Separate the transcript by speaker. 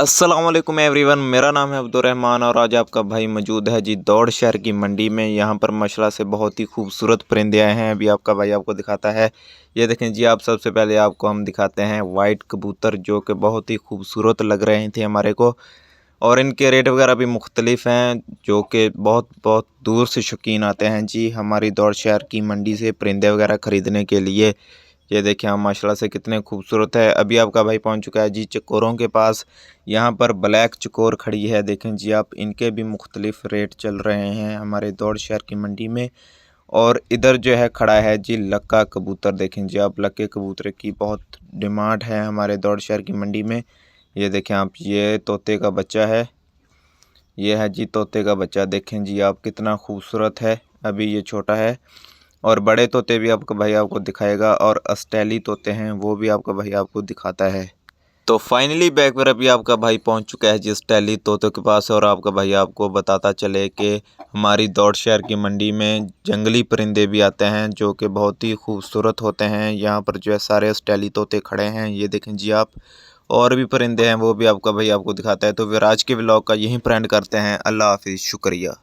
Speaker 1: अस्सलाम वालेकुम एवरीवन, मेरा नाम है अब्दुर्रहमान और आज आपका भाई मौजूद है जी दौड़ शहर की मंडी में। यहाँ पर माशाल्लाह से बहुत ही खूबसूरत परिंदे आए हैं। अभी आपका भाई आपको दिखाता है। ये देखें जी, आप सबसे पहले आपको हम दिखाते हैं वाइट कबूतर, जो कि बहुत ही खूबसूरत लग रहे थे हमारे को। और इनके रेट वगैरह भी मुख्तलिफ हैं, जो कि बहुत बहुत दूर से शौकीन आते हैं जी हमारी दौड़ शहर की मंडी से परिंदे वगैरह ख़रीदने के लिए। ये देखिए हम माशाल्लाह से कितने खूबसूरत है। अभी आपका भाई पहुंच चुका है जी चकोरों के पास। यहाँ पर ब्लैक चकोर खड़ी है, देखें जी आप, इनके भी मुख्तलिफ रेट चल रहे हैं हमारे दौड़ शहर की मंडी में। और इधर जो है खड़ा है जी लक्का कबूतर, देखें जी आप, लक्के कबूतर की बहुत डिमांड है हमारे दौड़ शहर की मंडी में। ये देखें आप, ये तोते का बच्चा है, ये है जी तोते का बच्चा, देखें जी आप कितना खूबसूरत है। अभी ये छोटा है। और बड़े तोते भी आपका भाई आपको दिखाएगा, और ऑस्ट्रेली तोते हैं वो भी आपका भाई आपको दिखाता है। तो फाइनली बैक पर अभी आपका भाई पहुंच चुका है जी ऑस्ट्रेली तोतों के पास। और आपका भाई आपको बताता चले कि हमारी दौड़ शहर की मंडी में जंगली परिंदे भी आते हैं, जो कि बहुत ही खूबसूरत होते हैं। यहाँ पर जो है सारे ऑस्ट्रेली तोते खड़े हैं, ये देखें जी आप। और भी परिंदे हैं, वो भी आपका भाई आपको दिखाता है। तो फिर आज के व्लॉग का यहीं पर एंड करते हैं। अल्लाह हाफिज़, शुक्रिया।